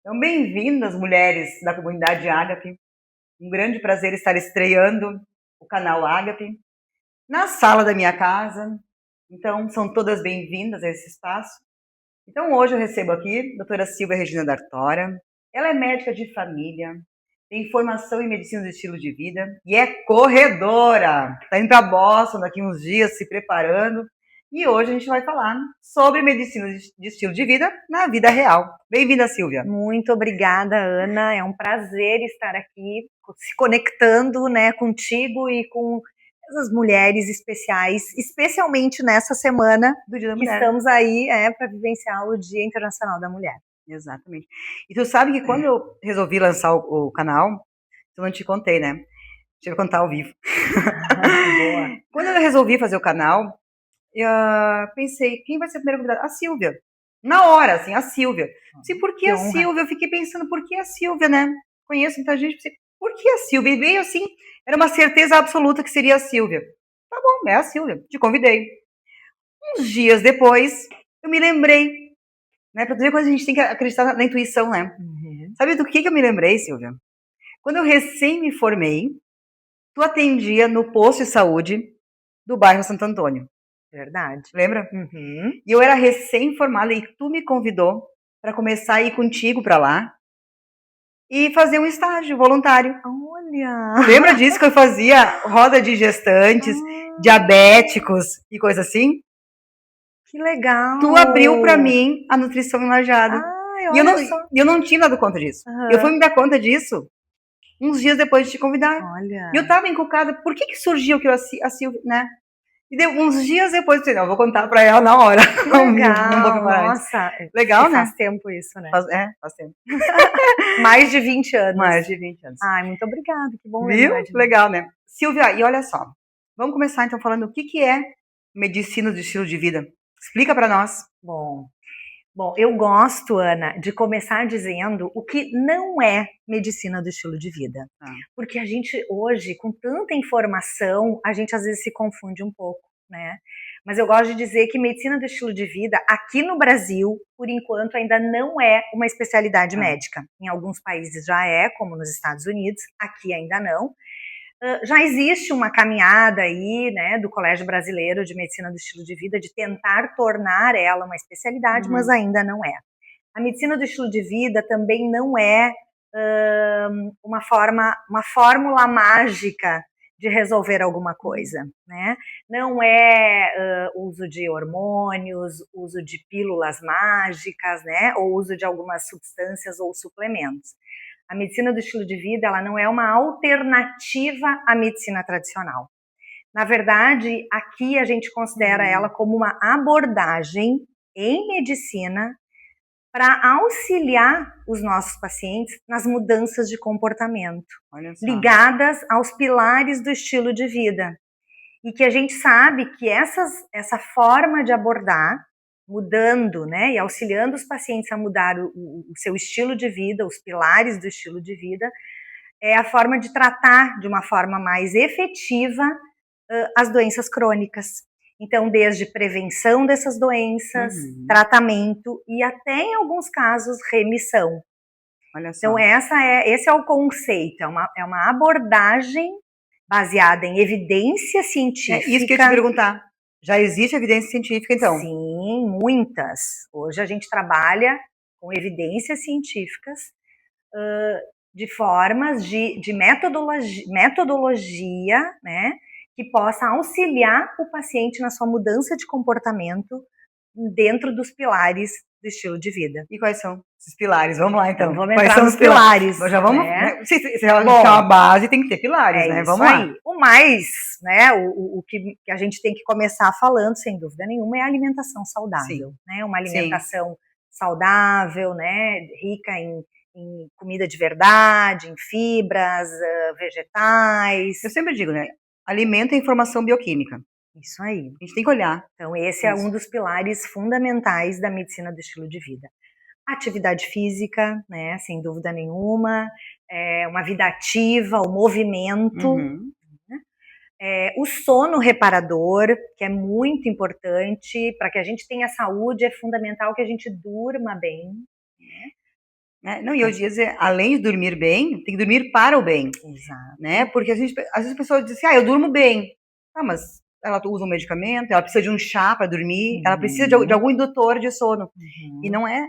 Então, bem-vindas, mulheres da comunidade Ágape. Um grande prazer estar estreando o canal Ágape na sala da minha casa. Então, são todas bem-vindas a esse espaço. Então, hoje eu recebo aqui a doutora Silvia Regina D'Artora. Ela é médica de família, tem formação em medicina do estilo de vida e é corredora. Está indo para Boston daqui uns dias, se preparando. E hoje a gente vai falar sobre medicina de estilo de vida na vida real. Bem-vinda, Silvia. Muito obrigada, Ana. É um prazer estar aqui se conectando, né, contigo e com essas mulheres especiais, especialmente nessa semana Do Dia da que Mulher. estamos aí para vivenciar o Dia Internacional da Mulher. Exatamente. E tu sabe que quando eu resolvi lançar o canal, eu não te contei, né? Deixa eu contar ao vivo. Boa. Quando eu resolvi fazer o canal, eu pensei, quem vai ser a primeira convidada? A Silvia. Na hora, assim, a Silvia. Assim, por que a Silvia? Eu fiquei pensando, por que a Silvia, né? Conheço muita gente, pensei, por que a Silvia? E veio assim, era uma certeza absoluta que seria a Silvia. Tá bom, é a Silvia, te convidei. Uns dias depois, eu me lembrei, né? Pra dizer quando a gente tem que acreditar na intuição, né? Uhum. Sabe do que eu me lembrei, Silvia? Quando eu recém me formei, tu atendia no posto de saúde do bairro Santo Antônio. Verdade. Lembra? Uhum. E eu era recém-formada e tu me convidou para começar a ir contigo para lá e fazer um estágio voluntário. Olha! Tu lembra disso que eu fazia roda de gestantes, diabéticos e coisa assim? Que legal! Tu abriu para mim a nutrição em Lajeado. Ai, E olha só. eu não tinha dado conta disso. Uhum. Eu fui me dar conta disso uns dias depois de te convidar. Olha. E eu tava encucada. Por que surgiu que a Silvia, né? E deu uns dias depois, eu disse, não, eu vou contar pra ela na hora. Que legal, não vou preparar nossa. legal, né? Faz tempo isso, né? Faz tempo. Mais de 20 anos. Mais de 20 anos. Ai, muito obrigada, que bom Viu? lembrar de mim. Legal, né? Silvia, e olha só. Vamos começar então falando o que é medicina do estilo de vida. Explica pra nós. Bom, eu gosto, Ana, de começar dizendo o que não é medicina do estilo de vida. Porque a gente hoje, com tanta informação, a gente às vezes se confunde um pouco, né? Mas eu gosto de dizer que medicina do estilo de vida, aqui no Brasil, por enquanto, ainda não é uma especialidade médica. Em alguns países já é, como nos Estados Unidos, aqui ainda não. Já existe uma caminhada aí, né, do Colégio Brasileiro de Medicina do Estilo de Vida de tentar tornar ela uma especialidade, mas ainda não é. A medicina do estilo de vida também não é uma fórmula mágica de resolver alguma coisa, né? Não é uso de hormônios, uso de pílulas mágicas, né? Ou uso de algumas substâncias ou suplementos. A medicina do estilo de vida, ela não é uma alternativa à medicina tradicional. Na verdade, aqui a gente considera ela como uma abordagem em medicina para auxiliar os nossos pacientes nas mudanças de comportamento, ligadas aos pilares do estilo de vida. E que a gente sabe que essa forma de abordar, mudando, né, e auxiliando os pacientes a mudar o seu estilo de vida, os pilares do estilo de vida, é a forma de tratar de uma forma mais efetiva as doenças crônicas. Então, desde prevenção dessas doenças, tratamento e até, em alguns casos, remissão. Olha só. Então, esse é o conceito, é uma abordagem baseada em evidência científica. É isso que eu ia te perguntar. Já existe evidência científica, então? Sim, muitas. Hoje a gente trabalha com evidências científicas de formas de metodologia, né, que possa auxiliar o paciente na sua mudança de comportamento dentro dos pilares do estilo de vida. E quais são esses pilares? Vamos lá, então. Vamos entrar nos pilares. Já vamos, né? Se é uma base, tem que ter pilares, né? Vamos lá. O mais, né, o que a gente tem que começar falando, sem dúvida nenhuma, é a alimentação saudável. Né? Uma alimentação saudável, né, rica em comida de verdade, em fibras, vegetais. Eu sempre digo, né? Alimento é informação bioquímica. Isso aí. A gente tem que olhar. Então, esse é um dos pilares fundamentais da medicina do estilo de vida. Atividade física, né, sem dúvida nenhuma, uma vida ativa, o movimento, o sono reparador, que é muito importante, para que a gente tenha saúde, é fundamental que a gente durma bem. Não, e hoje em dia, além de dormir bem, tem que dormir para o bem. Exato. Né? Porque às vezes as pessoas dizem assim, eu durmo bem. Mas ela usa um medicamento, ela precisa de um chá para dormir, ela precisa de algum indutor de sono. E não é.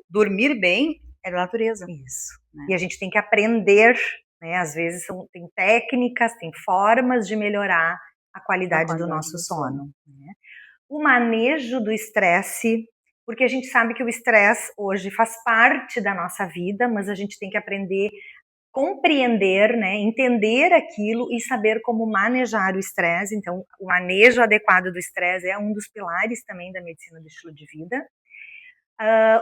Dormir bem é da natureza. Isso. Né? E a gente tem que aprender, né? Às vezes tem técnicas, tem formas de melhorar a qualidade do nosso sono. Né? O manejo do estresse, porque a gente sabe que o estresse hoje faz parte da nossa vida, mas a gente tem que aprender compreender, né, entender aquilo e saber como manejar o estresse. Então, o manejo adequado do estresse é um dos pilares também da medicina do estilo de vida.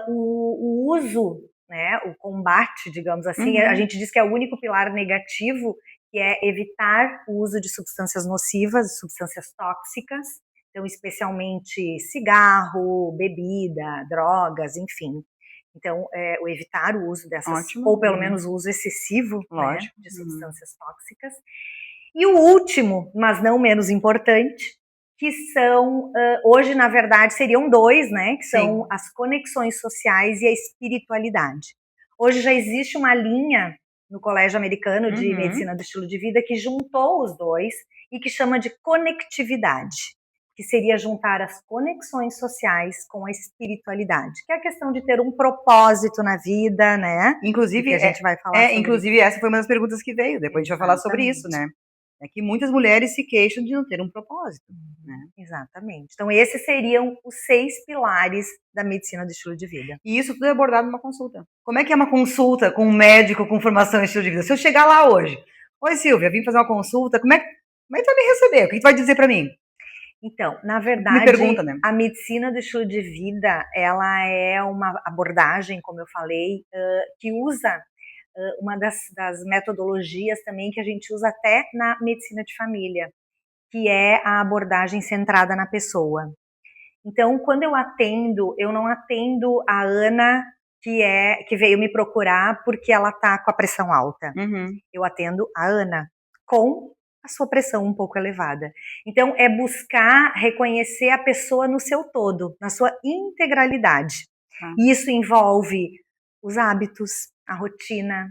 O uso, né, o combate, digamos assim, a gente diz que é o único pilar negativo, que é evitar o uso de substâncias nocivas, substâncias tóxicas, então especialmente cigarro, bebida, drogas, enfim. Então, o evitar o uso dessas, ou pelo menos o uso excessivo, né, de substâncias tóxicas. E o último, mas não menos importante, que são, hoje na verdade seriam dois, né, que são as conexões sociais e a espiritualidade. Hoje já existe uma linha no Colégio Americano de Medicina do Estilo de Vida que juntou os dois e que chama de conectividade, que seria juntar as conexões sociais com a espiritualidade, que é a questão de ter um propósito na vida, né? Inclusive, que a gente vai falar sobre inclusive essa foi uma das perguntas que veio, depois a gente vai falar sobre isso, né? É que muitas mulheres se queixam de não ter um propósito. Né? Exatamente. Então, esses seriam os 6 pilares da medicina do estilo de vida. E isso tudo é abordado numa consulta. Como é que é uma consulta com um médico com formação em estilo de vida? Se eu chegar lá hoje, oi Silvia, vim fazer uma consulta, como é que tu vai me receber? O que tu vai dizer para mim? Então, na verdade, né? A medicina do estilo de vida, ela é uma abordagem, como eu falei, que usa uma das metodologias também que a gente usa até na medicina de família, que é a abordagem centrada na pessoa. Então, quando eu não atendo a Ana que veio me procurar porque ela tá com a pressão alta. Eu atendo a Ana com a sua pressão um pouco elevada. Então, é buscar reconhecer a pessoa no seu todo, na sua integralidade. E isso envolve os hábitos, a rotina,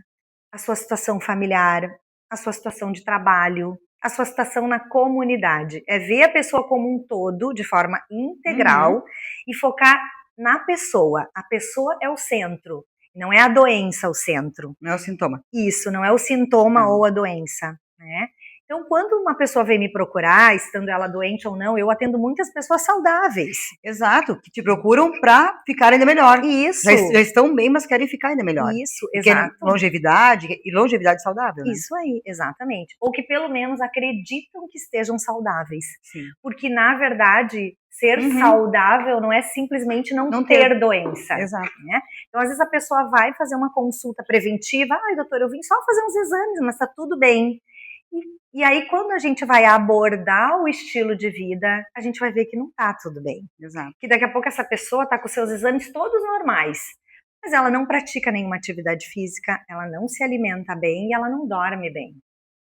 a sua situação familiar, a sua situação de trabalho, a sua situação na comunidade. É ver a pessoa como um todo, de forma integral, e focar na pessoa. A pessoa é o centro, não é a doença o centro. Não é o sintoma. Isso, não é o sintoma ou a doença, né? Então, quando uma pessoa vem me procurar, estando ela doente ou não, eu atendo muitas pessoas saudáveis. Exato, que te procuram para ficar ainda melhor. Isso. Já estão bem, mas querem ficar ainda melhor. Isso, exato. Longevidade, e longevidade saudável, né? Isso aí, exatamente. Ou que pelo menos acreditam que estejam saudáveis. Sim. Porque, na verdade, ser saudável não é simplesmente não ter doença. Exato. Né? Então, às vezes a pessoa vai fazer uma consulta preventiva, ai, doutor, eu vim só fazer uns exames, mas tá tudo bem. E aí, quando a gente vai abordar o estilo de vida, a gente vai ver que não tá tudo bem. Exato. Que daqui a pouco essa pessoa tá com seus exames todos normais, mas ela não pratica nenhuma atividade física, ela não se alimenta bem e ela não dorme bem.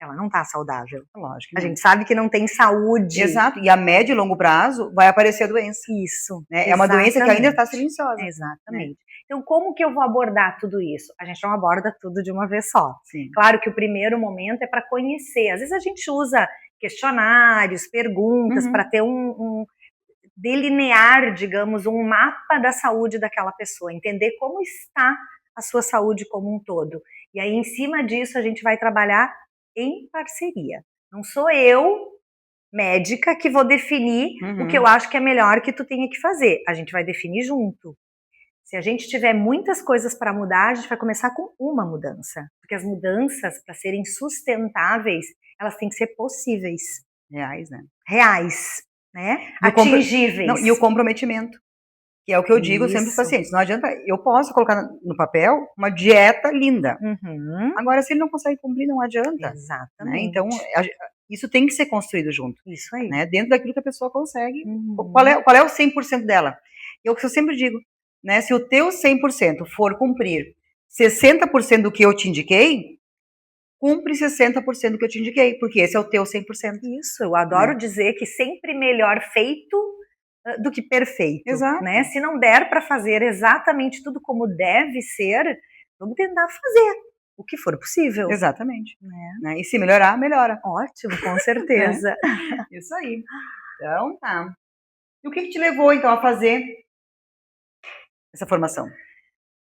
Ela não tá saudável. Lógico. A gente sabe que não tem saúde. Exato. E a médio e longo prazo vai aparecer a doença. Isso. Né? É uma doença que ainda está silenciosa. Exatamente. Né? Então, como que eu vou abordar tudo isso? A gente não aborda tudo de uma vez só. Sim. Claro que o primeiro momento é para conhecer. Às vezes a gente usa questionários, perguntas, para ter delinear, digamos, um mapa da saúde daquela pessoa, entender como está a sua saúde como um todo. E aí, em cima disso, a gente vai trabalhar em parceria. Não sou eu, médica, que vou definir o que eu acho que é melhor que tu tenha que fazer. A gente vai definir junto. Se a gente tiver muitas coisas para mudar, a gente vai começar com uma mudança. Porque as mudanças, para serem sustentáveis, elas têm que ser possíveis. Reais, né? Reais, né? Atingíveis. E o comprometimento. Que é o que eu digo sempre aos pacientes. Não adianta, eu posso colocar no papel uma dieta linda. Agora, se ele não consegue cumprir, não adianta. Exatamente. Né? Então, isso tem que ser construído junto. Isso aí. Né? Dentro daquilo que a pessoa consegue. Qual é o 100% dela? É o que eu sempre digo. Né? Se o teu 100% for cumprir 60% do que eu te indiquei, cumpre 60% do que eu te indiquei, porque esse é o teu 100%. Isso, eu adoro dizer que sempre melhor feito do que perfeito. Exato. Né? Se não der para fazer exatamente tudo como deve ser, Vamos tentar fazer o que for possível. Exatamente. Né? E se melhorar, melhora. Ótimo, com certeza. Isso aí. Então, tá. E o que te levou, então, a fazer essa formação?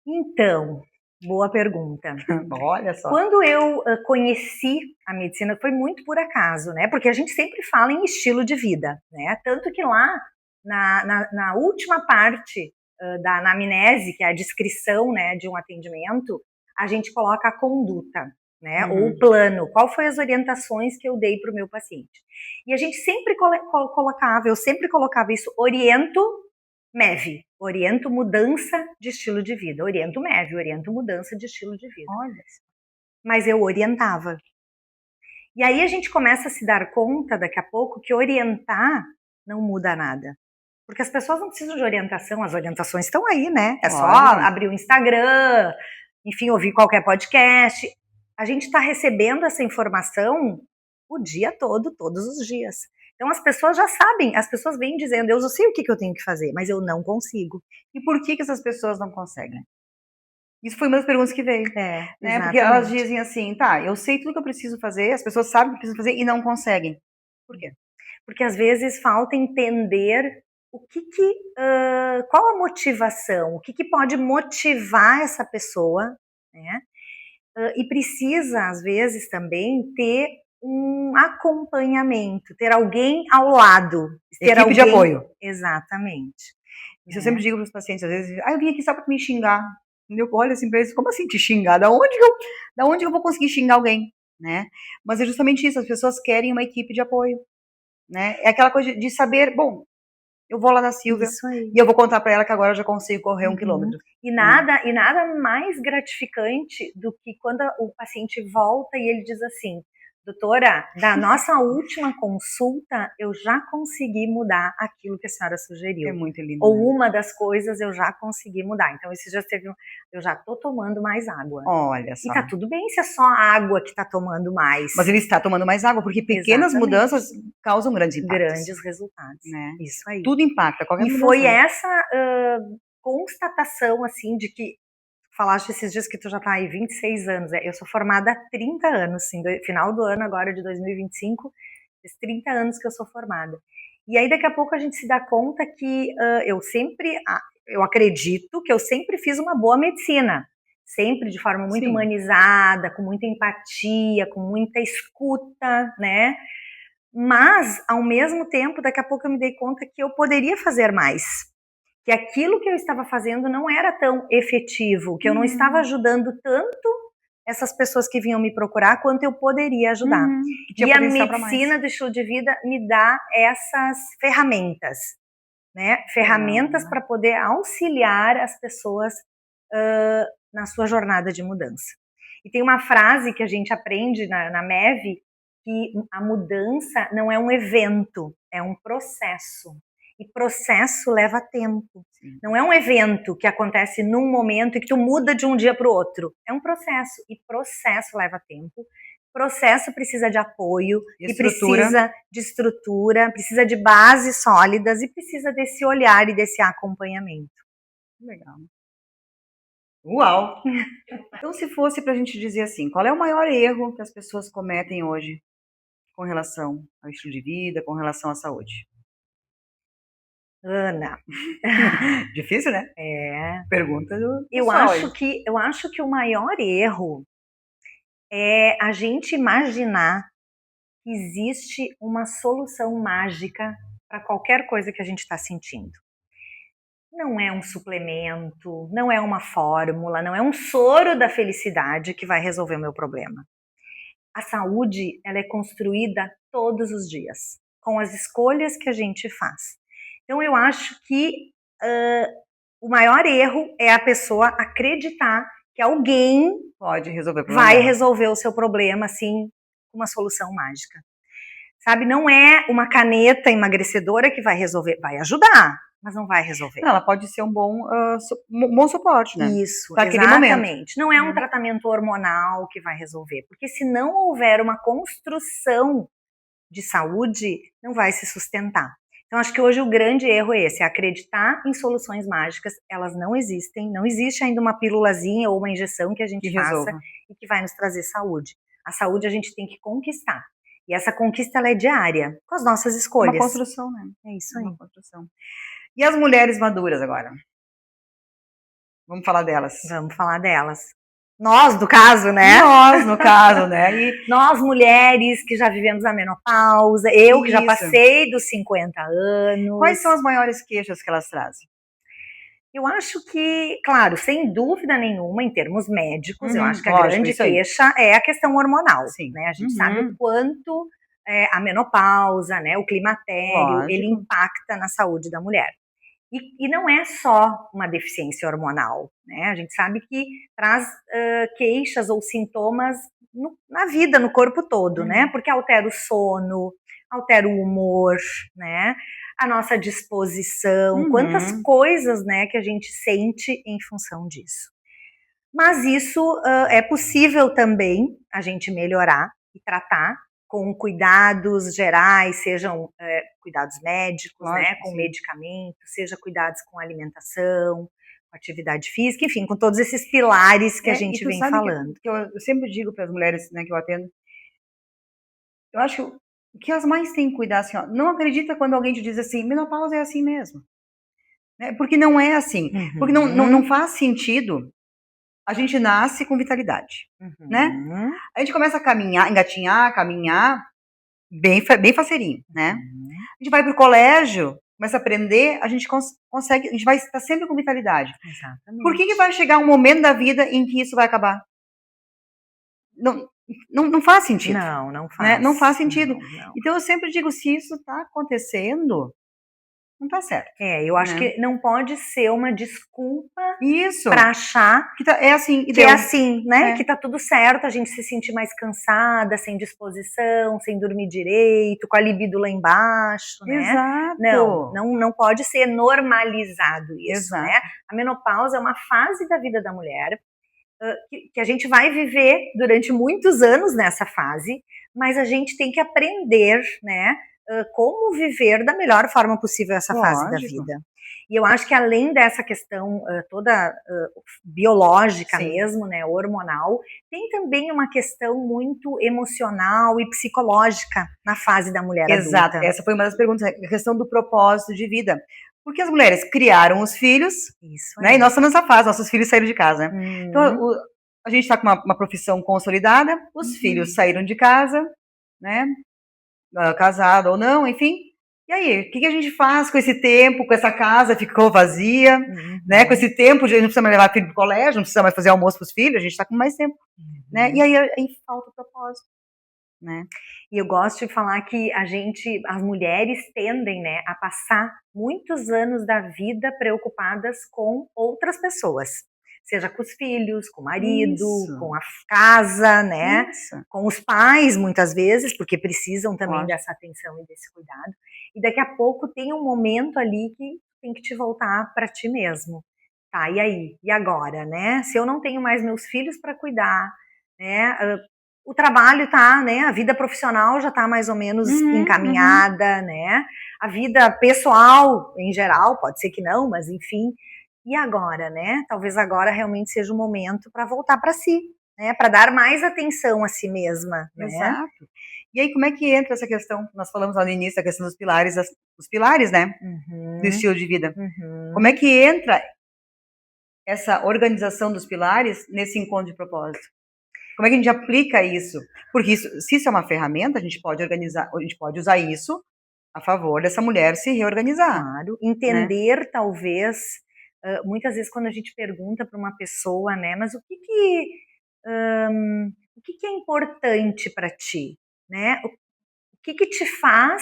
Então, boa pergunta. Olha só. Quando eu conheci a medicina, foi muito por acaso, né? Porque a gente sempre fala em estilo de vida, né? Tanto que lá, na última parte da anamnese, que é a descrição, né, de um atendimento, a gente coloca a conduta, né? Ou o plano. Qual foi as orientações que eu dei para o meu paciente? E a gente sempre eu sempre colocava isso, oriento MEV, oriento mudança de estilo de vida. Oriento MEV, oriento mudança de estilo de vida. Olha. Mas eu orientava. E aí a gente começa a se dar conta daqui a pouco que orientar não muda nada. Porque as pessoas não precisam de orientação, as orientações estão aí, né? É só abrir o Instagram, enfim, ouvir qualquer podcast. A gente está recebendo essa informação o dia todo, todos os dias. Então as pessoas já sabem, as pessoas vêm dizendo, eu sei o que eu tenho que fazer, mas eu não consigo. E por que essas pessoas não conseguem? Isso foi uma das perguntas que veio. Né? Porque elas dizem assim, tá, eu sei tudo que eu preciso fazer, as pessoas sabem o que precisam fazer e não conseguem. Por quê? Porque às vezes falta entender qual a motivação, o que pode motivar essa pessoa, né? E precisa, às vezes, também ter um acompanhamento, ter alguém ao lado. Ter Equipe de apoio. Exatamente. Isso eu sempre digo para os pacientes, às vezes, eu vim aqui só para me xingar. Eu olho assim para eles, como assim te xingar? Da onde eu vou conseguir xingar alguém? Né? Mas é justamente isso, as pessoas querem uma equipe de apoio. Né? É aquela coisa de saber, bom, eu vou lá na Silvia e eu vou contar para ela que agora eu já consigo correr 1 quilômetro. E nada mais gratificante do que quando o paciente volta e ele diz assim, doutora, da nossa última consulta eu já consegui mudar aquilo que a senhora sugeriu. É muito lindo. Ou uma das coisas eu já consegui mudar. Então esse já teve, eu já tô tomando mais água. Olha só. E tá tudo bem se é só a água que tá tomando mais. Mas ele está tomando mais água, porque pequenas mudanças causam grandes impactos. Grandes resultados. Né? Isso aí. Tudo impacta, qualquer mudança. E foi essa constatação, assim, de que falaste esses dias que tu já tá aí 26 anos. Eu sou formada há 30 anos, assim, final do ano agora de 2025, faz 30 anos que eu sou formada. E aí daqui a pouco a gente se dá conta que eu acredito que eu sempre fiz uma boa medicina. Sempre de forma muito humanizada, com muita empatia, com muita escuta, né? Mas, ao mesmo tempo, daqui a pouco eu me dei conta que eu poderia fazer mais. Que aquilo que eu estava fazendo não era tão efetivo, que eu não estava ajudando tanto essas pessoas que vinham me procurar quanto eu poderia ajudar. E a medicina do estilo de vida me dá essas ferramentas, né? Ferramentas para poder auxiliar as pessoas na sua jornada de mudança. E tem uma frase que a gente aprende na MEV, que a mudança não é um evento, é um processo. E processo leva tempo. Sim. Não é um evento que acontece num momento e que tu muda de um dia para o outro. É um processo. E processo leva tempo. Processo precisa de apoio, e precisa de estrutura, precisa de bases sólidas e precisa desse olhar e desse acompanhamento. Legal. Uau! Então, se fosse para a gente dizer assim, qual é o maior erro que as pessoas cometem hoje com relação ao estilo de vida, com relação à saúde? Ana. Difícil, né? É. Pergunta do eu acho que o maior erro é a gente imaginar que existe uma solução mágica para qualquer coisa que a gente está sentindo. Não é um suplemento, não é uma fórmula, não é um soro da felicidade que vai resolver o meu problema. A saúde, ela é construída todos os dias, com as escolhas que a gente faz. Então, eu acho que o maior erro é a pessoa acreditar que alguém pode resolver o vai resolver o seu problema, assim, com uma solução mágica. Sabe, não é uma caneta emagrecedora que vai resolver, vai ajudar, mas não vai resolver. Não, ela pode ser um bom suporte, né? Isso, exatamente. Não é um tratamento hormonal que vai resolver, porque se não houver uma construção de saúde, não vai se sustentar. Então, acho que hoje o grande erro é esse, é acreditar em soluções mágicas. Elas não existem, não existe ainda uma pílulazinha ou uma injeção que a gente faça e que vai nos trazer saúde. A saúde a gente tem que conquistar. E essa conquista, ela é diária, com as nossas escolhas. Uma construção, né? É isso aí. Uma construção. E as mulheres maduras agora? Vamos falar delas. Vamos falar delas. Nós, no caso, né? Nós, no caso, né? E nós, mulheres que já vivemos a menopausa, eu que já passei dos 50 anos. Quais são as maiores queixas que elas trazem? Eu acho que, claro, sem dúvida nenhuma, em termos médicos, eu acho que a grande queixa é a questão hormonal. Sim. Né? A gente sabe o quanto a menopausa, né, o climatério, ele impacta na saúde da mulher. E não é só uma deficiência hormonal, né? A gente sabe que traz queixas ou sintomas na vida, no corpo todo, né? Porque altera o sono, altera o humor, né? A nossa disposição, quantas coisas, né, que a gente sente em função disso. Mas isso é possível também a gente melhorar e tratar com cuidados gerais, sejam cuidados médicos, né, com medicamentos, seja cuidados com alimentação, com atividade física, enfim, com todos esses pilares que a gente vem falando. Que eu sempre digo para as mulheres, né, que eu atendo, eu acho que as mães têm que cuidar assim, ó, não acredita quando alguém te diz assim, menopausa é assim mesmo. Né, porque não é assim, porque não faz sentido. A gente nasce com vitalidade, né? A gente começa a caminhar, engatinhar, caminhar, bem faceirinho, né? A gente vai pro colégio, começa a aprender, a gente consegue, a gente vai estar sempre com vitalidade. Exatamente. Por que vai chegar um momento da vida em que isso vai acabar? Não faz sentido. Não faz. Né? Não faz sentido. Não. Então eu sempre digo, se isso está acontecendo, não tá certo. Eu acho que não pode ser uma desculpa isso para achar que é assim, que é assim, né? Que tá tudo certo, a gente se sentir mais cansada, sem disposição, sem dormir direito, com a libido lá embaixo, né? Exato. Não pode ser normalizado isso, né? A menopausa é uma fase da vida da mulher que a gente vai viver durante muitos anos nessa fase, mas a gente tem que aprender, né? Como viver da melhor forma possível essa fase da vida. E eu acho que além dessa questão toda biológica mesmo, né, hormonal, tem também uma questão muito emocional e psicológica na fase da mulher adulta. Exato, essa foi uma das perguntas, a questão do propósito de vida. Porque as mulheres criaram os filhos, né, e nós estamos nessa fase, nossos filhos saíram de casa. Então, a gente está com uma profissão consolidada, os filhos saíram de casa, né, casado ou não, enfim. E aí, o que a gente faz com esse tempo, com essa casa ficou vazia, né? Com esse tempo, a gente não precisa mais levar filho pro colégio, não precisa mais fazer almoço pros filhos, a gente está com mais tempo, né? E aí falta o propósito, né? E eu gosto de falar que as mulheres tendem, né, a passar muitos anos da vida preocupadas com outras pessoas. Seja com os filhos, com o marido, com a casa, né? Com os pais, muitas vezes, porque precisam também dessa atenção e desse cuidado. E daqui a pouco tem um momento ali que tem que te voltar para ti mesmo. Tá, e aí? E agora, né? Se eu não tenho mais meus filhos para cuidar, né? O trabalho tá, né? A vida profissional já tá mais ou menos encaminhada, né? A vida pessoal, em geral, pode ser que não, mas enfim... E agora, né? Talvez agora realmente seja o momento para voltar para si, né? Para dar mais atenção a si mesma, né? Exato. E aí, como é que entra essa questão? Nós falamos lá no início da questão dos pilares, né? Do estilo de vida. Como é que entra essa organização dos pilares nesse encontro de propósito? Como é que a gente aplica isso? Porque se isso é uma ferramenta, a gente pode organizar, a gente pode usar isso a favor dessa mulher se reorganizar. Claro. Entender, né? Talvez... muitas vezes quando a gente pergunta para uma pessoa, né, mas o que é importante para ti, né? O que te faz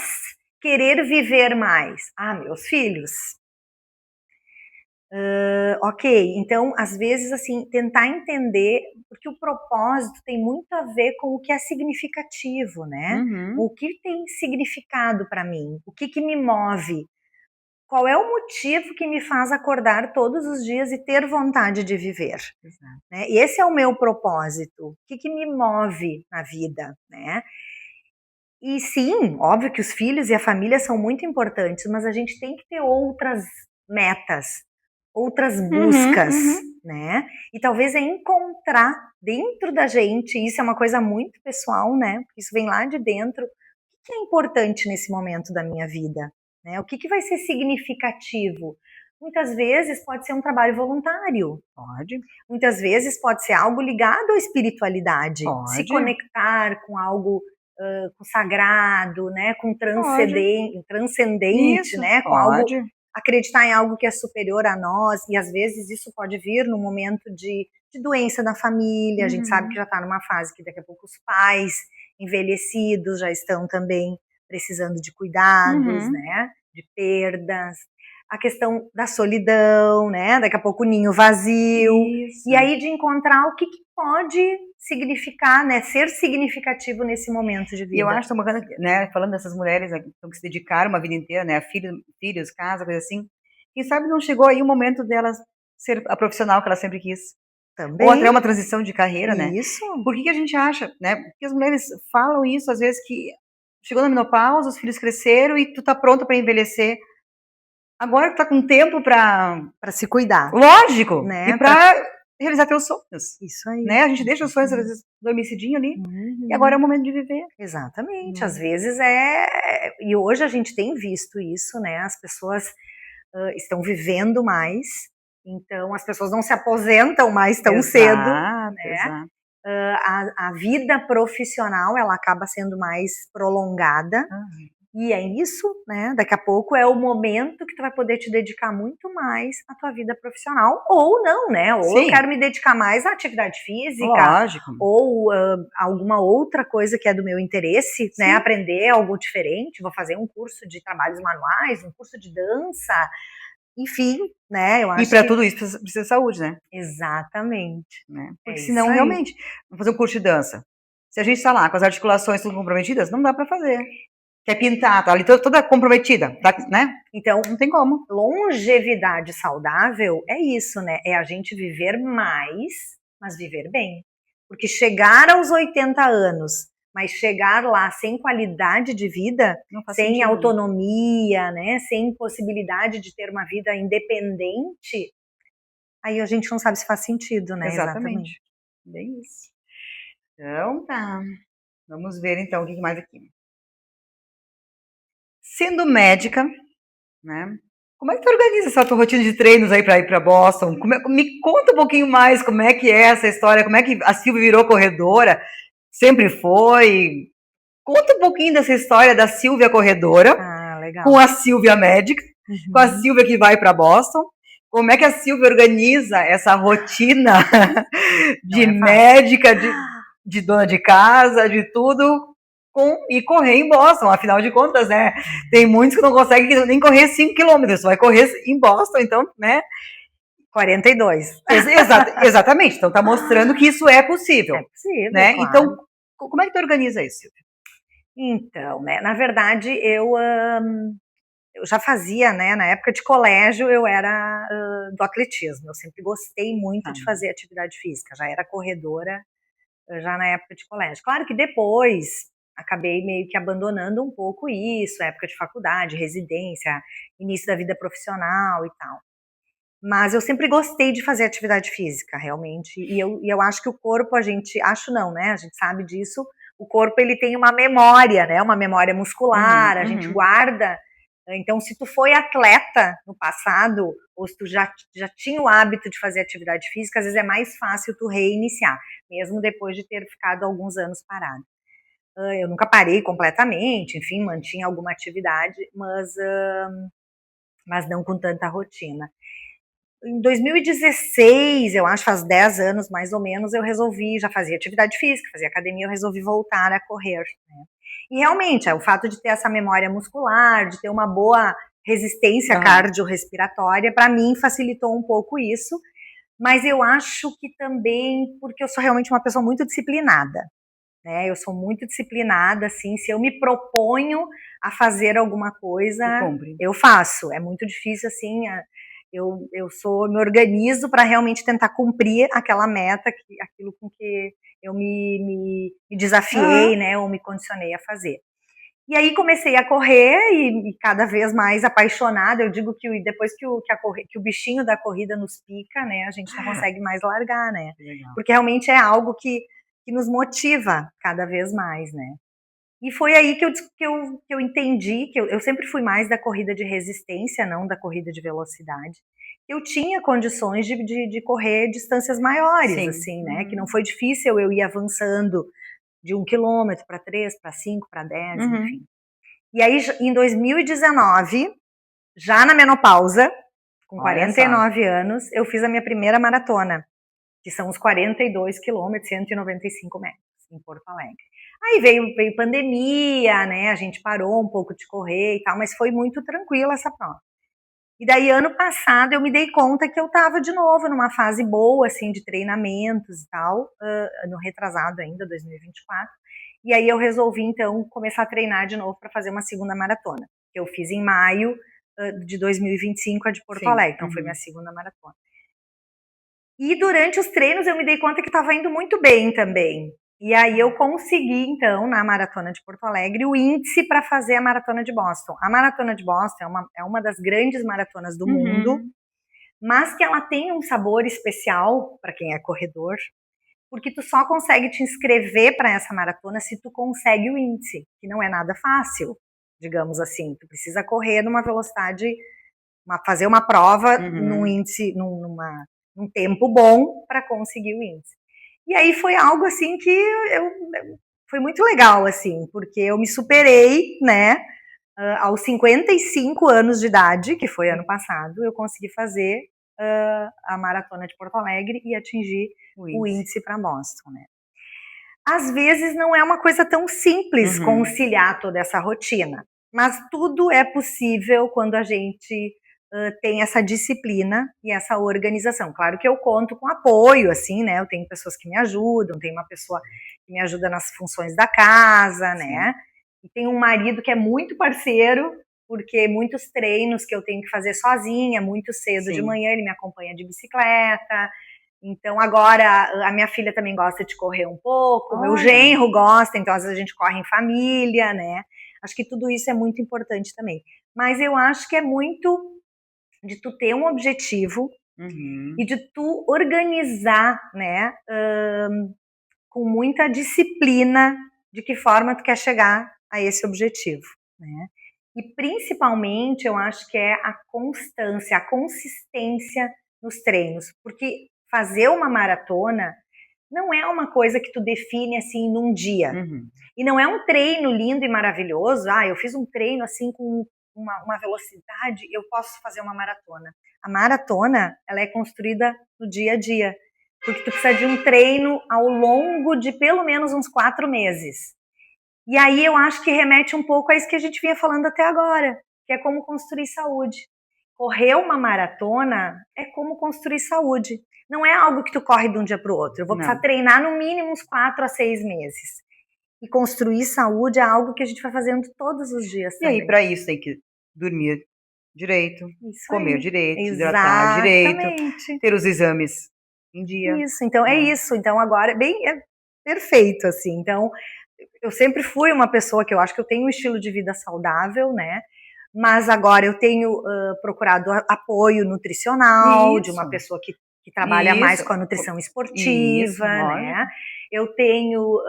querer viver mais? Ah, meus filhos. Ok, então às vezes assim tentar entender, porque o propósito tem muito a ver com o que é significativo, né? O que tem significado para mim? O que me move? Qual é o motivo que me faz acordar todos os dias e ter vontade de viver? Né? Esse é o meu propósito. O que me move na vida? Né? E sim, óbvio que os filhos e a família são muito importantes, mas a gente tem que ter outras metas, outras buscas, né? E talvez é encontrar dentro da gente, isso é uma coisa muito pessoal, né? Porque isso vem lá de dentro. O que é importante nesse momento da minha vida? Né? O que vai ser significativo? Muitas vezes pode ser um trabalho voluntário. Pode. Muitas vezes pode ser algo ligado à espiritualidade. Pode. Se conectar com algo com sagrado, né? Com transcendente, isso, né? Com algo, acreditar em algo que é superior a nós. E às vezes isso pode vir no momento de doença da família. A gente sabe que já está numa fase que daqui a pouco os pais envelhecidos já estão também precisando de cuidados, né? De perdas. A questão da solidão, né? Daqui a pouco o ninho vazio. Isso. E aí de encontrar o que pode significar, né? Ser significativo nesse momento de vida. E eu acho tão bacana, né? Falando dessas mulheres que se dedicaram uma vida inteira, né? Filhos, casa, coisa assim. Quem sabe não chegou aí o momento delas ser a profissional que ela sempre quis. Também. Ou até uma transição de carreira, né? Isso. Por que a gente acha, né? Porque as mulheres falam isso, às vezes, que chegou na menopausa, os filhos cresceram e tu tá pronta para envelhecer. Agora tu tá com tempo para se cuidar. Lógico! Né? E para realizar teus sonhos. Isso aí. Né? A gente deixa os sonhos, às vezes, dormicidinho ali, e agora é o momento de viver. Exatamente. Às vezes e hoje a gente tem visto isso, né? As pessoas estão vivendo mais, então as pessoas não se aposentam mais tão cedo, né? Exato. A vida profissional, ela acaba sendo mais prolongada. E é isso, né? Daqui a pouco é o momento que tu vai poder te dedicar muito mais à tua vida profissional, ou não, né? Ou eu quero me dedicar mais à atividade física, lógico, ou alguma outra coisa que é do meu interesse, né? Aprender algo diferente, vou fazer um curso de trabalhos manuais, um curso de dança, enfim, né? Eu acho e para tudo isso precisa de saúde, né? Exatamente. Né? Porque senão, realmente, vamos fazer um curso de dança. Se a gente está lá com as articulações tudo comprometidas, não dá para fazer. Quer pintar, tá ali toda comprometida, né? Então, não tem como. Longevidade saudável é isso, né? É a gente viver mais, mas viver bem. Porque chegar aos 80 anos, mas chegar lá sem qualidade de vida, sem autonomia, né? Sem possibilidade de ter uma vida independente, aí a gente não sabe se faz sentido, né? Exatamente. Bem isso. Então tá. Vamos ver então o que mais aqui. Sendo médica, né? Como é que tu organiza essa tua rotina de treinos aí para ir para Boston? Me conta um pouquinho mais como é que é essa história, como é que a Silvia virou corredora? Sempre foi? Conta um pouquinho dessa história da Silvia corredora, com a Silvia médica, com a Silvia que vai para Boston. Como é que a Silvia organiza essa rotina de médica, de dona de casa, de tudo, e correr em Boston, afinal de contas, né? Tem muitos que não conseguem nem correr 5 quilômetros, vai correr em Boston, então, né? 42. Exatamente, então tá mostrando que isso é possível. É possível, né? Claro. Então, como é que tu organiza isso, Silvia? Então, né, na verdade, eu já fazia, né, na época de colégio, eu era do atletismo, eu sempre gostei muito de fazer atividade física, já era corredora já na época de colégio. Claro que depois acabei meio que abandonando um pouco isso, época de faculdade, residência, início da vida profissional e tal. Mas eu sempre gostei de fazer atividade física, realmente, e eu acho que o corpo, acho não, né, a gente sabe disso, o corpo ele tem uma memória, né, uma memória muscular, a gente guarda. Então, se tu foi atleta no passado, ou se tu já tinha o hábito de fazer atividade física, às vezes é mais fácil tu reiniciar, mesmo depois de ter ficado alguns anos parado. Eu nunca parei completamente, enfim, mantinha alguma atividade, mas não com tanta rotina. Em 2016, eu acho, faz 10 anos mais ou menos, eu resolvi, já fazia atividade física, fazia academia, eu resolvi voltar a correr, né? E realmente, o fato de ter essa memória muscular, de ter uma boa resistência cardiorrespiratória, para mim facilitou um pouco isso, mas eu acho que também porque eu sou realmente uma pessoa muito disciplinada, né? Eu sou muito disciplinada, assim, se eu me proponho a fazer alguma coisa, eu faço. É muito difícil, assim, eu me organizo para realmente tentar cumprir aquela meta, aquilo com que eu me desafiei, né, ou me condicionei a fazer. E aí comecei a correr e cada vez mais apaixonada. Eu digo que depois que o bichinho da corrida nos pica, né, a gente não consegue mais largar, né? Porque realmente é algo que nos motiva cada vez mais, né? E foi aí que eu entendi que eu sempre fui mais da corrida de resistência, não da corrida de velocidade. Eu tinha condições de correr distâncias maiores, Sim. assim, né? Que não foi difícil eu ir avançando de 1 quilômetro para 3, para 5, para 10, enfim. E aí, em 2019, já na menopausa, com 49 anos, eu fiz a minha primeira maratona, que são os 42 quilômetros, 195 metros, em Porto Alegre. Aí veio pandemia, né? A gente parou um pouco de correr e tal, mas foi muito tranquila essa prova. E daí, ano passado, eu me dei conta que eu estava de novo numa fase boa, assim, de treinamentos e tal, no retrasado ainda, 2024. E aí eu resolvi, então, começar a treinar de novo para fazer uma segunda maratona, que eu fiz em maio de 2025, a de Porto Alegre. Então, foi minha segunda maratona. E durante os treinos eu me dei conta que estava indo muito bem também. E aí eu consegui, então, na Maratona de Porto Alegre, o índice para fazer a Maratona de Boston. A Maratona de Boston é uma das grandes maratonas do mundo, mas que ela tem um sabor especial para quem é corredor, porque tu só consegue te inscrever para essa maratona se tu consegue o índice, que não é nada fácil, digamos assim. Tu precisa correr numa velocidade, fazer uma prova num índice, num tempo bom para conseguir o índice. E aí foi algo assim que foi muito legal, assim, porque eu me superei, né? Aos 55 anos de idade, que foi ano passado, eu consegui fazer a Maratona de Porto Alegre e atingir o índice para Boston, né? Às vezes não é uma coisa tão simples conciliar toda essa rotina, mas tudo é possível quando a gente tem essa disciplina e essa organização. Claro que eu conto com apoio, assim, né? Eu tenho pessoas que me ajudam, tenho uma pessoa que me ajuda nas funções da casa, né? E tenho um marido que é muito parceiro, porque muitos treinos que eu tenho que fazer sozinha, muito cedo de manhã, ele me acompanha de bicicleta. Então agora a minha filha também gosta de correr um pouco, meu genro gosta, então às vezes a gente corre em família, né? Acho que tudo isso é muito importante também. Mas eu acho que é muito de tu ter um objetivo e de tu organizar, né, com muita disciplina de que forma tu quer chegar a esse objetivo, né? E principalmente eu acho que é a constância, a consistência nos treinos, porque fazer uma maratona não é uma coisa que tu define assim num dia. E não é um treino lindo e maravilhoso. Eu fiz um treino assim com uma velocidade, eu posso fazer uma maratona. A maratona, ela é construída no dia a dia, porque tu precisa de um treino ao longo de pelo menos uns 4 meses. E aí eu acho que remete um pouco a isso que a gente vinha falando até agora, que é como construir saúde. Correr uma maratona é como construir saúde. Não é algo que tu corre de um dia para o outro. Eu vou precisar treinar no mínimo uns 4 a 6 meses. E construir saúde é algo que a gente vai fazendo todos os dias também. E aí, para isso, tem que dormir direito, comer direito, hidratar direito, ter os exames em dia. Isso, então é isso. Então agora é perfeito, assim. Então eu sempre fui uma pessoa que eu acho que eu tenho um estilo de vida saudável, né? Mas agora eu tenho procurado apoio nutricional de uma pessoa que trabalha mais com a nutrição esportiva, né? Eu tenho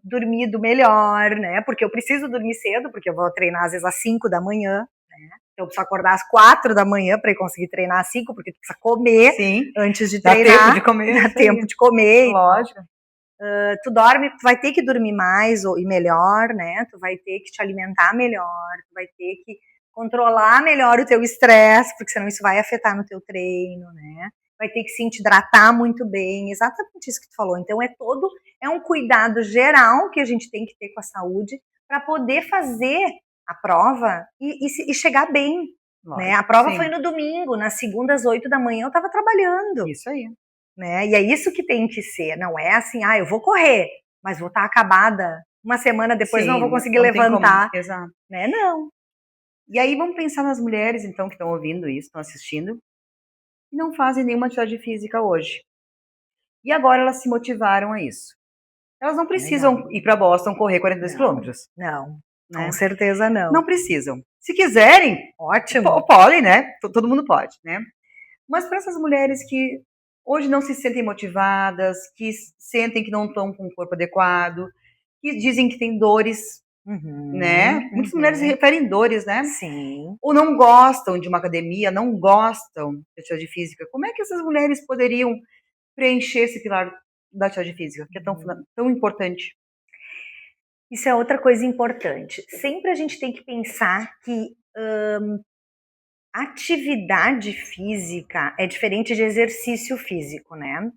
dormido melhor, né? Porque eu preciso dormir cedo, porque eu vou treinar às vezes às 5 da manhã, né? Eu preciso acordar às 4 da manhã para conseguir treinar às 5, porque tu precisa comer antes de treinar. Dá tempo de comer. Dá tempo de comer. Lógico. Tu dorme, tu vai ter que dormir mais e melhor, né? Tu vai ter que te alimentar melhor, tu vai ter que controlar melhor o teu estresse, porque senão isso vai afetar no teu treino, né? Vai ter que sim te hidratar muito bem, exatamente isso que tu falou. Então é um cuidado geral que a gente tem que ter com a saúde para poder fazer a prova e chegar bem, né? A prova foi no domingo, na segunda às 8 da manhã eu estava trabalhando. Isso aí. Né? E é isso que tem que ser, não é assim, eu vou correr, mas vou estar acabada uma semana depois, não vou conseguir levantar. Exato. Né? Não. E aí vamos pensar nas mulheres, então, que estão ouvindo isso, estão assistindo, que não fazem nenhuma atividade física hoje. E agora elas se motivaram a isso. Elas não precisam ir para Boston correr 42 quilômetros. Não. né? Com certeza não. Não precisam. Se quiserem, ótimo. Podem, né? Todo mundo pode, né? Mas para essas mulheres que hoje não se sentem motivadas, que sentem que não estão com o corpo adequado, que dizem que têm dores, né? Muitas mulheres referem dores, né? Sim. Ou não gostam de uma academia, não gostam de atividade física. Como é que essas mulheres poderiam preencher esse pilar da atividade física, que é tão importante? Isso é outra coisa importante. Sempre a gente tem que pensar que atividade física é diferente de exercício físico, né?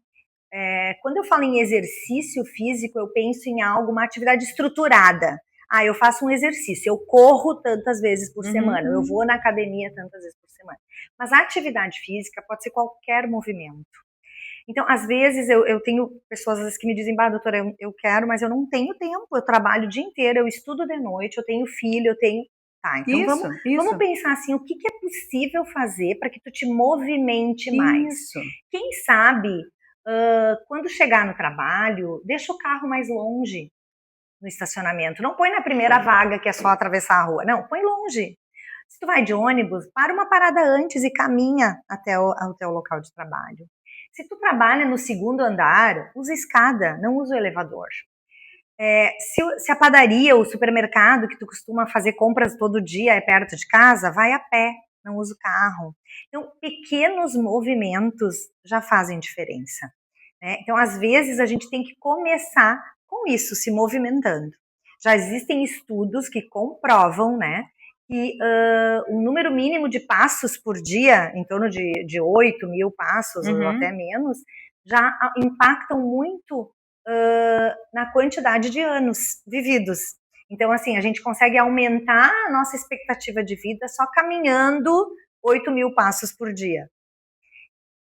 Quando eu falo em exercício físico, eu penso em algo, uma atividade estruturada. Eu faço um exercício, eu corro tantas vezes por semana, eu vou na academia tantas vezes por semana. Mas a atividade física pode ser qualquer movimento. Então, às vezes, eu tenho pessoas às vezes, que me dizem, doutora, eu quero, mas eu não tenho tempo, eu trabalho o dia inteiro, eu estudo de noite, eu tenho filho, eu tenho... Então vamos pensar assim, o que é possível fazer para que tu te movimente mais? Quem sabe, quando chegar no trabalho, deixa o carro mais longe no estacionamento. Não põe na primeira vaga que é só atravessar a rua. Não, põe longe. Se tu vai de ônibus, para uma parada antes e caminha até o teu local de trabalho. Se tu trabalha no segundo andar, usa escada, não usa o elevador. Se a padaria ou o supermercado que tu costuma fazer compras todo dia é perto de casa, vai a pé, não usa o carro. Então, pequenos movimentos já fazem diferença, né? Então, às vezes, a gente tem que começar com isso, se movimentando. Já existem estudos que comprovam, né, que o número mínimo de passos por dia, em torno de 8 mil passos ou até menos, já impactam muito na quantidade de anos vividos. Então, assim, a gente consegue aumentar a nossa expectativa de vida só caminhando 8 mil passos por dia.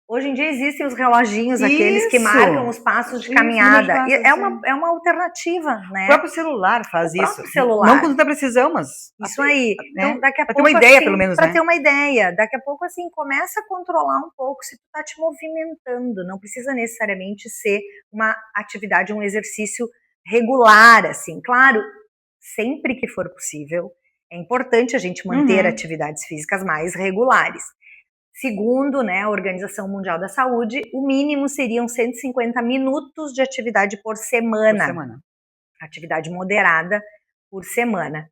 Hoje em dia existem os reloginhos, aqueles que marcam os passos de caminhada. É uma alternativa, né? O próprio celular faz isso. Celular. Não quando tá precisando, mas... Isso aí. Né? Então, daqui a pouco, ter uma ideia, assim, pelo menos, pra né? ter uma ideia. Daqui a pouco, assim, começa a controlar um pouco se tu tá te movimentando. Não precisa necessariamente ser uma atividade, um exercício regular, assim. Claro, sempre que for possível, é importante a gente manter atividades físicas mais regulares. Segundo, né, a Organização Mundial da Saúde, o mínimo seriam 150 minutos de atividade por semana. Atividade moderada por semana.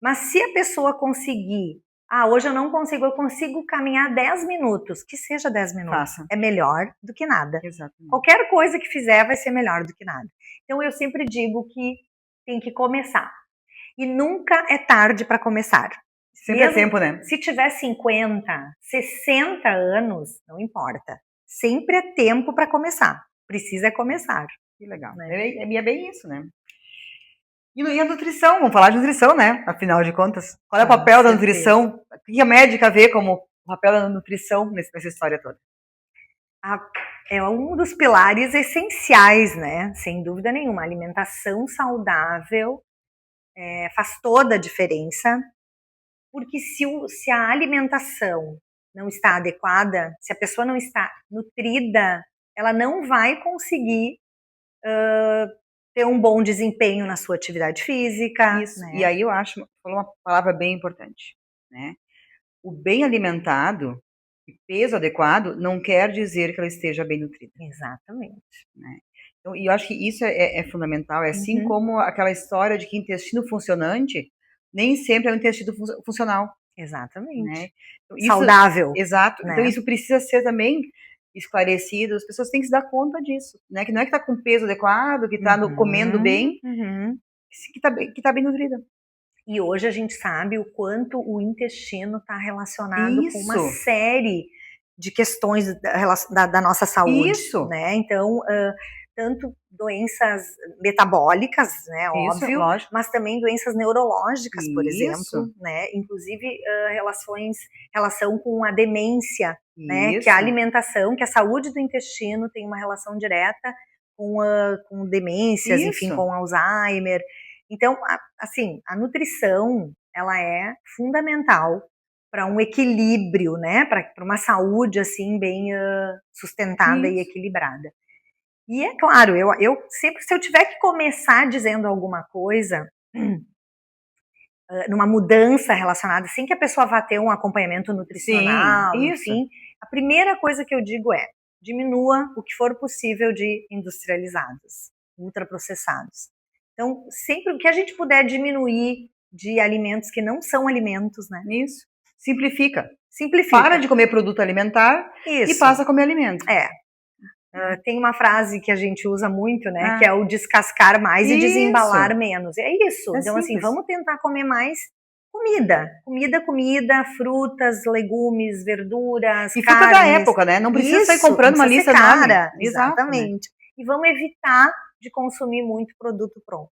Mas se a pessoa conseguir, hoje eu não consigo, eu consigo caminhar 10 minutos, que seja 10 minutos. É melhor do que nada. Exatamente. Qualquer coisa que fizer vai ser melhor do que nada. Então eu sempre digo que tem que começar. E nunca é tarde para começar. Sempre é tempo, né? Se tiver 50, 60 anos, não importa. Sempre é tempo para começar. Precisa começar. Que legal. Né? É bem isso, né? E a nutrição, vamos falar de nutrição, né? Afinal de contas. Qual é o papel da nutrição? O que a médica vê como o papel da nutrição nessa história toda? É um dos pilares essenciais, né? Sem dúvida nenhuma. A alimentação saudável faz toda a diferença. Porque se a alimentação não está adequada, se a pessoa não está nutrida, ela não vai conseguir ter um bom desempenho na sua atividade física. Isso. Né? E aí eu acho, falou uma palavra bem importante, né? O bem alimentado e peso adequado não quer dizer que ela esteja bem nutrida. Exatamente. Né? Então, e eu acho que isso é fundamental, é assim como aquela história de que intestino funcionante nem sempre é um intestino funcional. Exatamente. Né? Então, isso, saudável. Exato. Né? Então isso precisa ser também esclarecido, as pessoas têm que se dar conta disso, né? Que não é que está com peso adequado, que está comendo bem, que tá bem nutrida. E hoje a gente sabe o quanto o intestino está relacionado com uma série de questões da nossa saúde. Isso. Né? Então, tanto doenças metabólicas, né, óbvio, lógico, mas também doenças neurológicas, por exemplo, né, inclusive relação com a demência, né, que a alimentação, que a saúde do intestino tem uma relação direta com demências, enfim, com Alzheimer. Então, assim, a nutrição, ela é fundamental para um equilíbrio, né, para uma saúde, assim, bem sustentada e equilibrada. E é claro, eu sempre, se eu tiver que começar dizendo alguma coisa, numa mudança relacionada, sem que a pessoa vá ter um acompanhamento nutricional, Sim, isso. enfim, a primeira coisa que eu digo é, diminua o que for possível de industrializados, ultraprocessados. Então, sempre o que a gente puder diminuir de alimentos que não são alimentos, né? Isso. Simplifica. Simplifica. Para de comer produto alimentar e passa a comer alimento. Tem uma frase que a gente usa muito, né? Que é o descascar mais e desembalar menos. É isso. Então, simples. Assim, vamos tentar comer mais comida, frutas, legumes, verduras, e carnes. Fruta da época, né? Não precisa sair comprando uma lista enorme. Exatamente. Né? E vamos evitar de consumir muito produto pronto.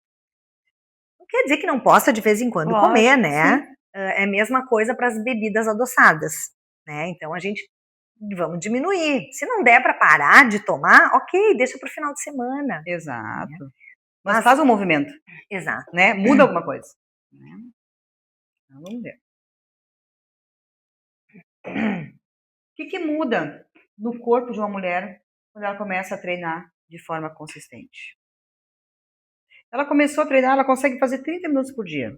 Não quer dizer que não possa de vez em quando comer, né? Sim. É a mesma coisa para as bebidas adoçadas, né? Então a gente vamos diminuir. Se não der para parar de tomar, ok, deixa para o final de semana. Exato. Né? Mas faz um movimento. Exato. Né? Muda alguma coisa. Então, vamos ver. O que muda no corpo de uma mulher quando ela começa a treinar de forma consistente? Ela começou a treinar, ela consegue fazer 30 minutos por dia.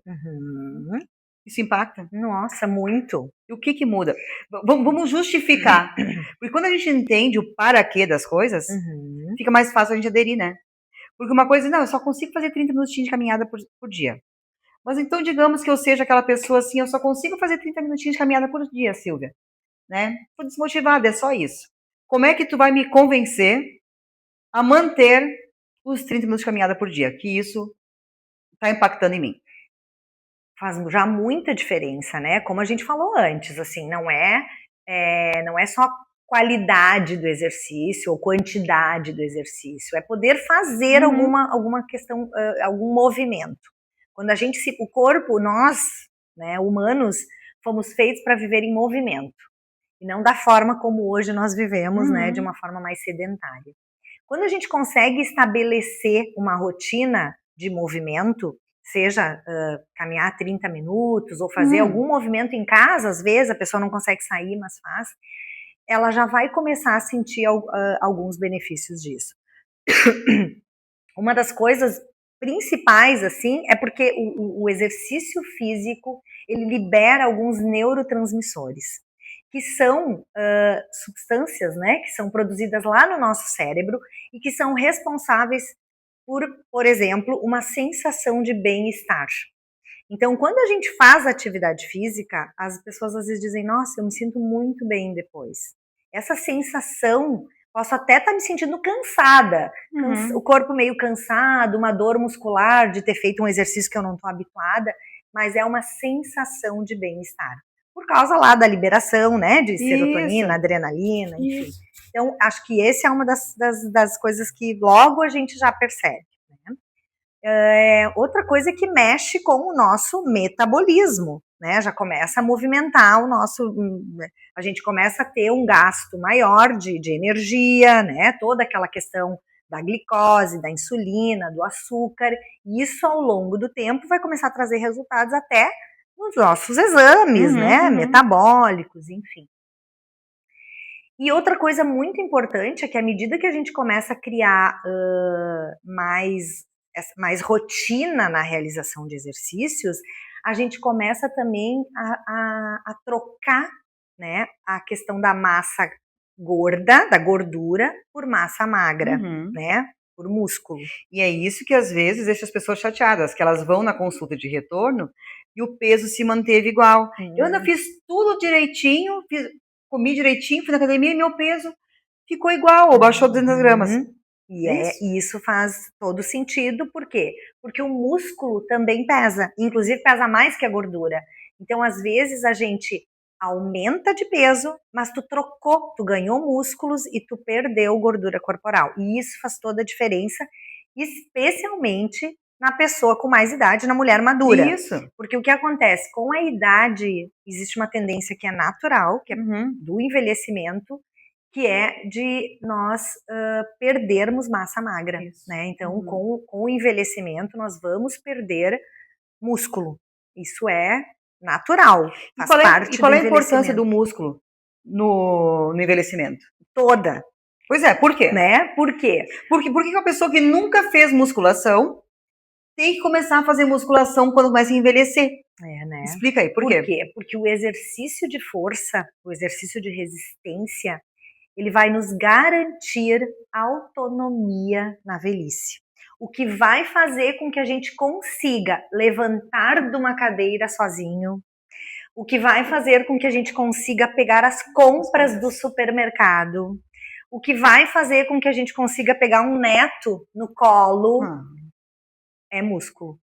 Isso impacta? Nossa, muito. E o que muda? Vamos justificar. Porque quando a gente entende o para quê das coisas, fica mais fácil a gente aderir, né? Porque uma coisa, não, eu só consigo fazer 30 minutinhos de caminhada por dia. Mas então, digamos que eu seja aquela pessoa assim, eu só consigo fazer 30 minutinhos de caminhada por dia, Silvia. Né? Tô desmotivada, é só isso. Como é que tu vai me convencer a manter os 30 minutos de caminhada por dia? Que isso está impactando em mim. Faz já muita diferença, né? Como a gente falou antes, assim, não é só qualidade do exercício ou quantidade do exercício, é poder fazer alguma questão, algum movimento. Quando a gente o corpo, nós, né, humanos, fomos feitos para viver em movimento e não da forma como hoje nós vivemos, né, de uma forma mais sedentária. Quando a gente consegue estabelecer uma rotina de movimento, seja caminhar 30 minutos ou fazer algum movimento em casa, às vezes a pessoa não consegue sair, mas faz, ela já vai começar a sentir alguns benefícios disso. Uma das coisas principais, assim, é porque o exercício físico, ele libera alguns neurotransmissores, que são substâncias, né, que são produzidas lá no nosso cérebro e que são responsáveis por exemplo, uma sensação de bem-estar. Então, quando a gente faz atividade física, as pessoas às vezes dizem, nossa, eu me sinto muito bem depois. Essa sensação, posso até estar me sentindo cansada, o corpo meio cansado, uma dor muscular de ter feito um exercício que eu não estou habituada, mas é uma sensação de bem-estar. Por causa lá da liberação, né, de serotonina, adrenalina, enfim. Então, acho que esse é uma das coisas que logo a gente já percebe. Né? Outra coisa que mexe com o nosso metabolismo, né? Já começa a movimentar o nosso... A gente começa a ter um gasto maior de energia, né? Toda aquela questão da glicose, da insulina, do açúcar. E isso, ao longo do tempo, vai começar a trazer resultados até nos nossos exames, né? Metabólicos, enfim. E outra coisa muito importante é que à medida que a gente começa a criar mais rotina na realização de exercícios, a gente começa também a trocar, né, a questão da massa gorda, da gordura, por massa magra, né, por músculo. E é isso que às vezes deixa as pessoas chateadas, que elas vão na consulta de retorno e o peso se manteve igual. Eu ainda fiz tudo direitinho, comi direitinho, fui na academia e meu peso ficou igual, ou baixou 200 gramas. E isso faz todo sentido, por quê? Porque o músculo também pesa, inclusive pesa mais que a gordura. Então, às vezes, a gente aumenta de peso, mas tu ganhou músculos e tu perdeu gordura corporal. E isso faz toda a diferença, especialmente na pessoa com mais idade, na mulher madura. Isso. Porque o que acontece? Com a idade, existe uma tendência que é natural, que é do envelhecimento, que é de nós perdermos massa magra. Né? Então, com o envelhecimento, nós vamos perder músculo. Isso é natural, faz parte do envelhecimento. E qual é a importância do músculo no envelhecimento? Toda. Pois é, por quê? Né? Por quê? Porque uma pessoa que nunca fez musculação tem que começar a fazer musculação quando começa a envelhecer. né? Explica aí, por quê? Por quê? Porque o exercício de força, o exercício de resistência, ele vai nos garantir autonomia na velhice. O que vai fazer com que a gente consiga levantar de uma cadeira sozinho, o que vai fazer com que a gente consiga pegar as compras do supermercado, o que vai fazer com que a gente consiga pegar um neto no colo, é músculo.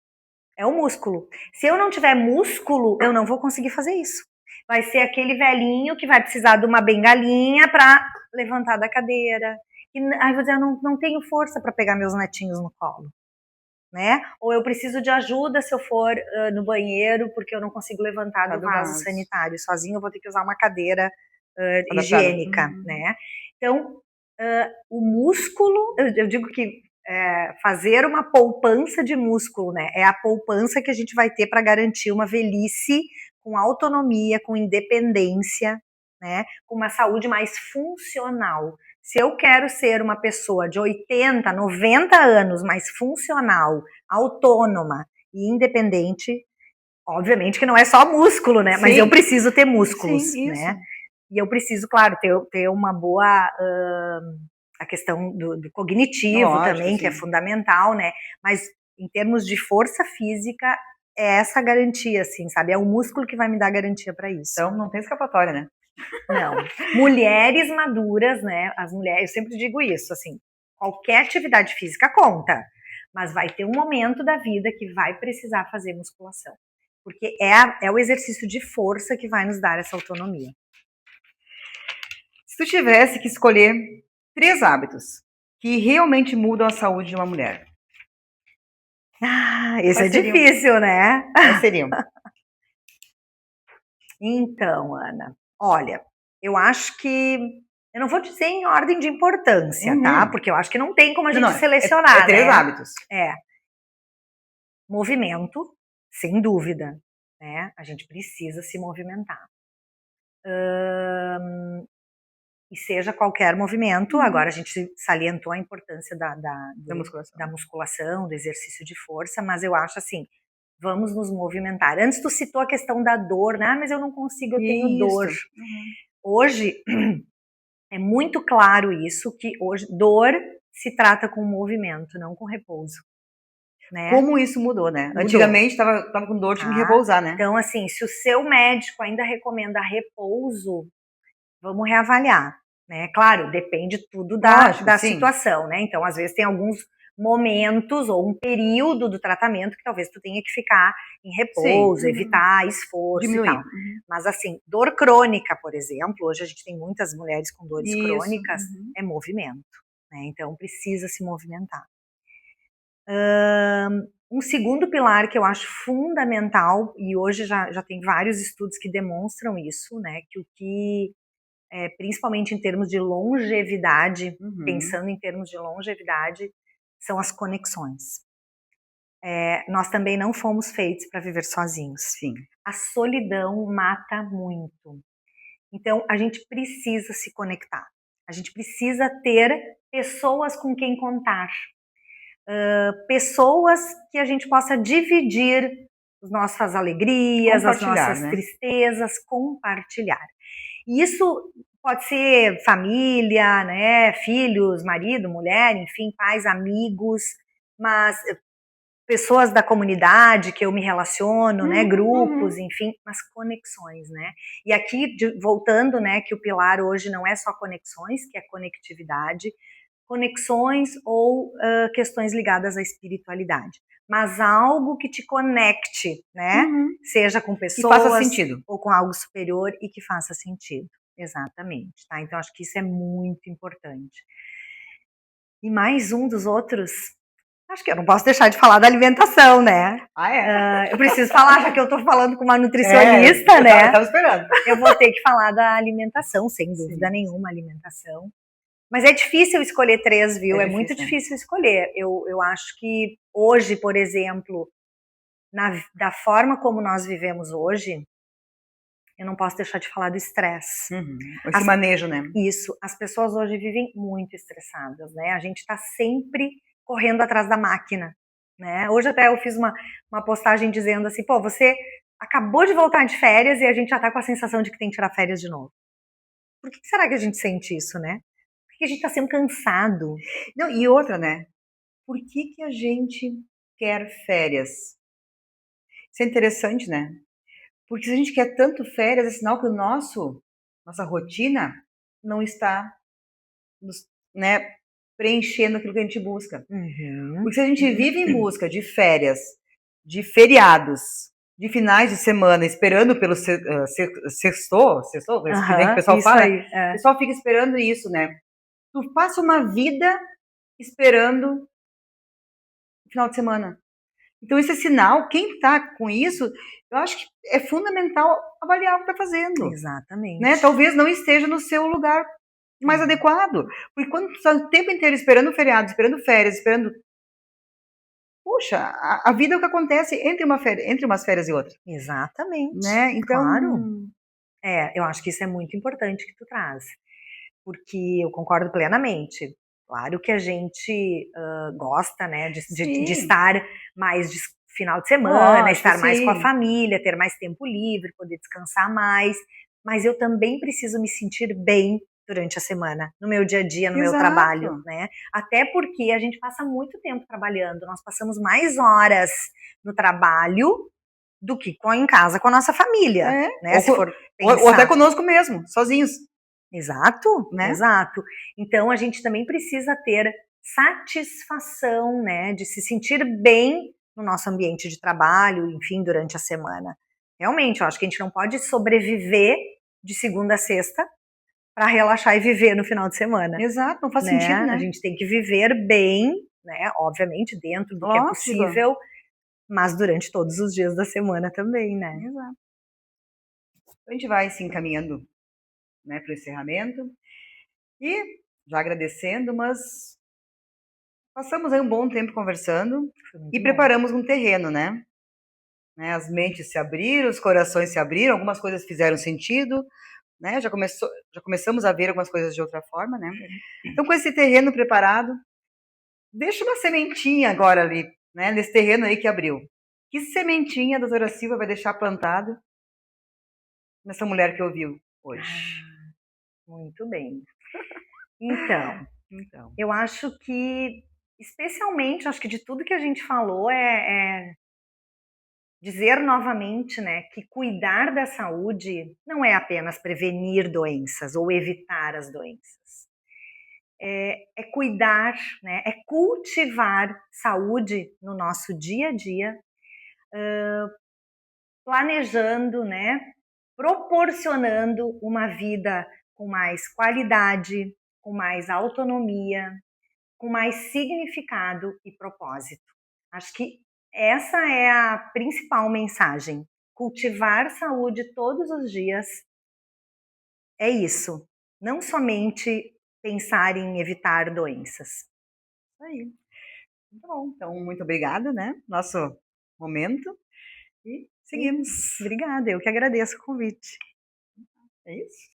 É o músculo. Se eu não tiver músculo, eu não vou conseguir fazer isso. Vai ser aquele velhinho que vai precisar de uma bengalinha para levantar da cadeira. E aí você não tenho força para pegar meus netinhos no colo, né? Ou eu preciso de ajuda se eu for no banheiro porque eu não consigo levantar do vaso sanitário sozinho, eu vou ter que usar uma cadeira higiênica, né? Então, o músculo, eu digo que fazer uma poupança de músculo, né? É a poupança que a gente vai ter para garantir uma velhice com autonomia, com independência, né? Com uma saúde mais funcional. Se eu quero ser uma pessoa de 80, 90 anos, mais funcional, autônoma e independente, obviamente que não é só músculo, né? Sim. Mas eu preciso ter músculos, sim, né? E eu preciso, claro, ter uma boa... a questão do cognitivo, lógico, também, sim, que é fundamental, né? Mas em termos de força física, é essa garantia, assim, sabe? É o músculo que vai me dar garantia para isso. Então não tem escapatória, né? Não. Mulheres maduras, né? As mulheres, eu sempre digo isso, assim, qualquer atividade física conta, mas vai ter um momento da vida que vai precisar fazer musculação. Porque é o exercício de força que vai nos dar essa autonomia. Se tu tivesse que escolher 3 hábitos que realmente mudam a saúde de uma mulher. Esse é difícil, né? Quais seriam? Então, Ana, olha, eu acho que... Eu não vou dizer em ordem de importância, tá? Porque eu acho que não tem como a gente selecionar, 3 hábitos. Movimento, sem dúvida, né? A gente precisa se movimentar. E seja qualquer movimento, agora a gente salientou a importância da musculação, do exercício de força, mas eu acho assim, vamos nos movimentar. Antes tu citou a questão da dor, né? Mas eu não consigo, eu tenho dor. Hoje, é muito claro isso, que hoje dor se trata com movimento, não com repouso. Né? Como isso mudou, né? Mudou. Antigamente tava com dor, tinha que repousar, né? Então, assim, se o seu médico ainda recomenda repouso, vamos reavaliar, né? Claro, depende tudo da situação, né? Então, às vezes tem alguns momentos ou um período do tratamento que talvez tu tenha que ficar em repouso, evitar esforço, diminuir. E tal. Mas assim, dor crônica, por exemplo, hoje a gente tem muitas mulheres com dores crônicas, é movimento, né? Então precisa se movimentar. Um segundo pilar que eu acho fundamental, e hoje já tem vários estudos que demonstram isso, né? Que principalmente em termos de longevidade, pensando em termos de longevidade, são as conexões. Nós também não fomos feitos para viver sozinhos. Sim. A solidão mata muito. Então, a gente precisa se conectar. A gente precisa ter pessoas com quem contar. Pessoas que a gente possa dividir as nossas alegrias, as nossas tristezas, compartilhar. E isso pode ser família, né, filhos, marido, mulher, enfim, pais, amigos, mas pessoas da comunidade que eu me relaciono, né, grupos, enfim, mas conexões, né. E aqui, voltando, né, que o pilar hoje não é só conexões, que é conectividade, conexões ou questões ligadas à espiritualidade, mas algo que te conecte, né? Seja com pessoas que faça sentido, ou com algo superior e que faça sentido, exatamente, tá? Então acho que isso é muito importante. E mais um dos outros, acho que eu não posso deixar de falar da alimentação, né? Eu preciso falar, já que eu tô falando com uma nutricionista, né? Eu tava esperando. Eu vou ter que falar da alimentação, sem dúvida nenhuma, alimentação. Mas é difícil escolher 3, viu? É muito difícil escolher. Eu acho que hoje, por exemplo, da forma como nós vivemos hoje, eu não posso deixar de falar do estresse. Esse manejo, né? Isso. As pessoas hoje vivem muito estressadas, né? A gente tá sempre correndo atrás da máquina, né? Hoje até eu fiz uma postagem dizendo assim, pô, você acabou de voltar de férias e a gente já tá com a sensação de que tem que tirar férias de novo. Por que será que a gente sente isso, né? Porque a gente tá sempre cansado. Não, e outra, né? Por que a gente quer férias? Isso é interessante, né? Porque se a gente quer tanto férias, é sinal que nossa rotina não está né, preenchendo aquilo que a gente busca. Porque se a gente vive em busca de férias, de feriados, de finais de semana, esperando pelo sextou, que o pessoal fala, aí, o pessoal fica esperando isso, né? Tu passa uma vida esperando o final de semana. Então, esse é sinal, quem está com isso, eu acho que é fundamental avaliar o que está fazendo. Exatamente. Né? Talvez não esteja no seu lugar mais adequado. Porque quando tu está o tempo inteiro esperando feriado, esperando férias, esperando. Puxa, a vida é o que acontece entre umas férias e outras. Exatamente. Né? Então. Claro. Eu acho que isso é muito importante que tu traz. Porque eu concordo plenamente. Claro que a gente gosta, né, de estar mais de final de semana, estar mais com a família, ter mais tempo livre, poder descansar mais. Mas eu também preciso me sentir bem durante a semana, no meu dia a dia, no meu trabalho, né? Até porque a gente passa muito tempo trabalhando, nós passamos mais horas no trabalho do que em casa com a nossa família, né? Ou até conosco mesmo, sozinhos. Exato, né? Exato. Então a gente também precisa ter satisfação, né, de se sentir bem no nosso ambiente de trabalho, enfim, durante a semana. Realmente, eu acho que a gente não pode sobreviver de segunda a sexta para relaxar e viver no final de semana. Exato, não faz sentido, né? A gente tem que viver bem, né, obviamente dentro do que é possível, mas durante todos os dias da semana também, né? Exato. A gente vai se encaminhando, né, para o encerramento e já agradecendo, mas passamos aí um bom tempo conversando e preparamos um terreno, né? As mentes se abriram, os corações se abriram, algumas coisas fizeram sentido, né? Já começamos a ver algumas coisas de outra forma, né? Então, com esse terreno preparado, deixa uma sementinha agora ali, né? Nesse terreno aí que abriu. Que sementinha a doutora Silva vai deixar plantado nessa mulher que ouviu hoje? Muito bem. Então, eu acho que, especialmente, acho que de tudo que a gente falou é dizer novamente, né, que cuidar da saúde não é apenas prevenir doenças ou evitar as doenças. É cuidar, né, é cultivar saúde no nosso dia a dia, planejando, né, proporcionando uma vida com mais qualidade, com mais autonomia, com mais significado e propósito. Acho que essa é a principal mensagem. Cultivar saúde todos os dias é isso. Não somente pensar em evitar doenças. Isso aí. Bom, então, muito obrigada, né? Nosso momento. E seguimos. Obrigada, eu que agradeço o convite. É isso.